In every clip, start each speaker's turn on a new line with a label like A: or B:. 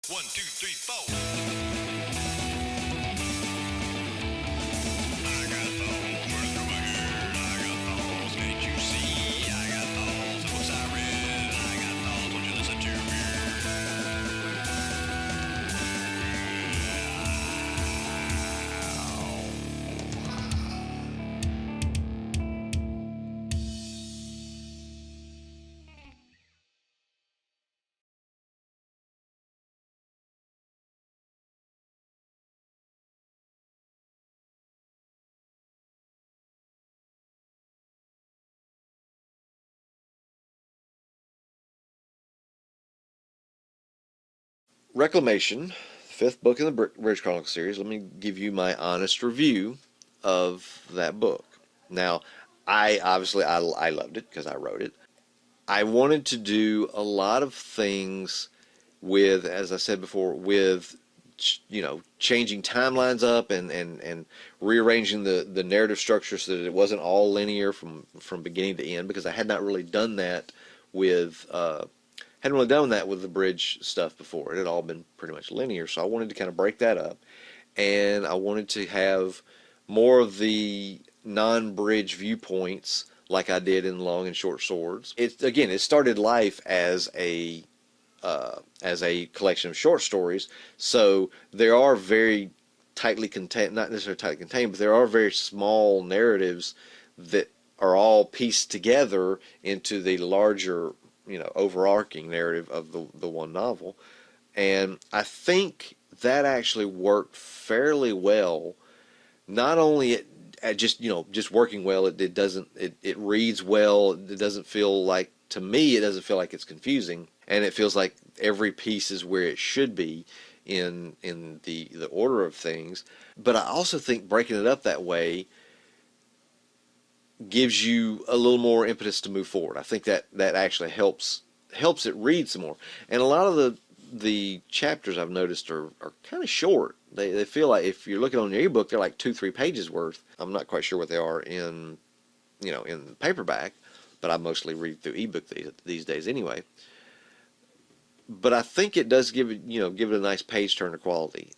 A: One, two, three, four. I got thoughts running through my head. I got thoughts, can't you see? I got thoughts, the books I read. I got thoughts, won't you listen to me?
B: Reclamation, fifth book in the Bridge Chronicles series. Let me give you my honest review of that book. Now, I loved it because I wrote it. I wanted to do a lot of things with, as I said before, with changing timelines up and rearranging the narrative structure so that it wasn't all linear from beginning to end, because I had not really done that with hadn't really done that with the Bridge stuff before. It had all been pretty much linear, so I wanted to kind of break that up, and I wanted to have more of the non-Bridge viewpoints like I did in Long and Short Swords. It started life as a collection of short stories, so there are very tightly contained, not necessarily tightly contained, but there are very small narratives that are all pieced together into the larger, overarching narrative of the one novel. And I think that actually worked fairly well. Not only at just working well, it reads well. It doesn't feel like, to me, it doesn't feel like it's confusing, and it feels like every piece is where it should be in the order of things. But I also think breaking it up that way gives you a little more impetus to move forward. I think that actually helps it read some more. And a lot of the chapters I've noticed are kind of short. They feel like, if you're looking on your ebook, they're like 2-3 pages worth. I'm not quite sure what they are in paperback, but I mostly read through ebook these days anyway. But I think it does give it a nice page turner quality.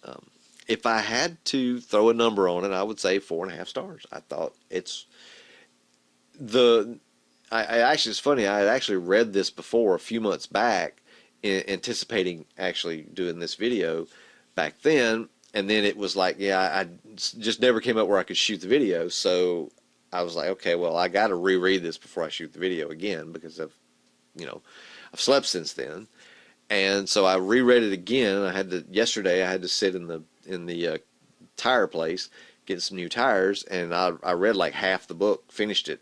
B: If I had to throw a number on it, I would say 4.5 stars. I thought the I actually, it's funny, I had actually read this before a few months back, anticipating actually doing this video back then, and then it was like, yeah, I just never came up where I could shoot the video, so I was like, okay, well, I got to reread this before I shoot the video again, because I've slept since then. And so I reread it again. Yesterday I had to sit in the tire place, get some new tires, and I read like half the book, finished it,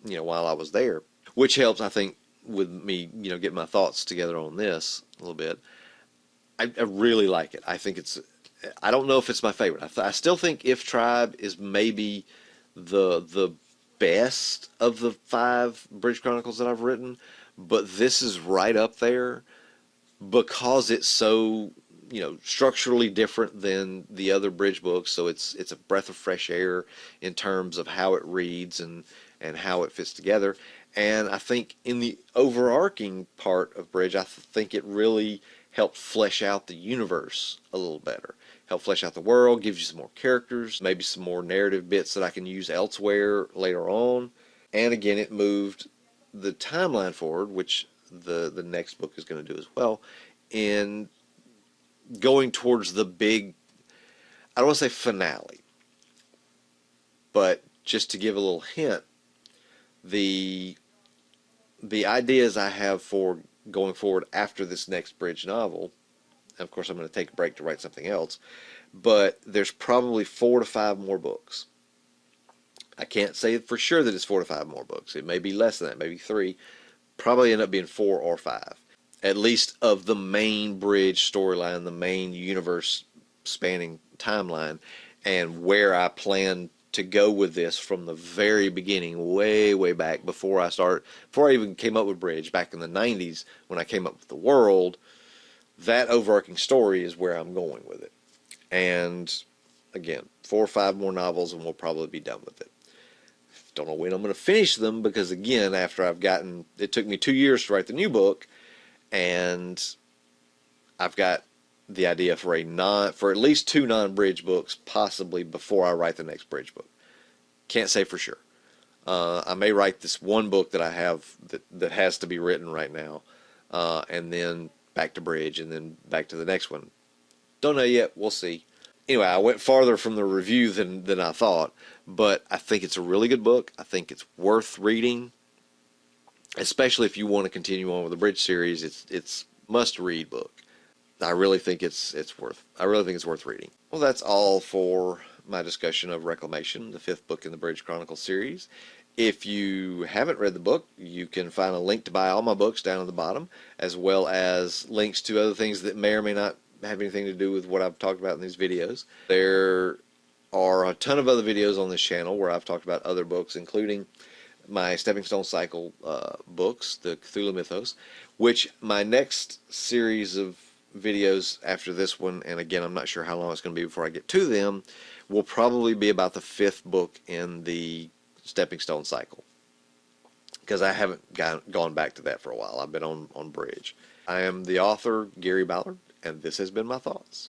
B: while I was there, which helps, I think, with me, getting my thoughts together on this a little bit. I really like it. I don't know if it's my favorite. I still think If Tribe is maybe the best of the 5 Bridge Chronicles that I've written, but this is right up there because it's so structurally different than the other Bridge books. So it's a breath of fresh air in terms of how it reads and how it fits together. And I think in the overarching part of Bridge, I think it really helped flesh out the universe a little better. Help flesh out the world, gives you some more characters, maybe some more narrative bits that I can use elsewhere later on. And again, it moved the timeline forward, which the next book is going to do as well, in going towards the big, I don't want to say finale, but just to give a little hint, the ideas I have for going forward after this next Bridge novel, of course I'm going to take a break to write something else, but there's probably 4 to 5 more books. I can't say for sure that it's 4 to 5 more books. It may be less than that, maybe 3. Probably end up being 4 or 5. At least of the main Bridge storyline, the main universe spanning timeline, and where I plan to go with this from the very beginning, way, way back before I even came up with Bridge, back in the 90s when I came up with the world. That overarching story is where I'm going with it. And again, 4 or 5 more novels and we'll probably be done with it. Don't know when I'm going to finish them, because again, it took me 2 years to write the new book, and I've got the idea for for at least 2 non-Bridge books, possibly before I write the next Bridge book. Can't say for sure. I may write this one book that I have that has to be written right now, and then back to Bridge, and then back to the next one. Don't know yet. We'll see. Anyway, I went farther from the review than I thought, but I think it's a really good book. I think it's worth reading, especially if you want to continue on with the Bridge series. It's must-read book. I really think it's worth reading. Well, that's all for my discussion of Reclamation, the 5th book in the Bridge Chronicles series. If you haven't read the book, you can find a link to buy all my books down at the bottom, as well as links to other things that may or may not have anything to do with what I've talked about in these videos. There are a ton of other videos on this channel where I've talked about other books, including my Stepping Stone Cycle books, the Cthulhu Mythos, which my next series of videos after this one, and again, I'm not sure how long it's going to be before I get to them, will probably be about the 5th book in the Stepping Stone Cycle, because I haven't gone back to that for a while. I've been on Bridge. I am the author, Gary Ballard, and this has been my thoughts.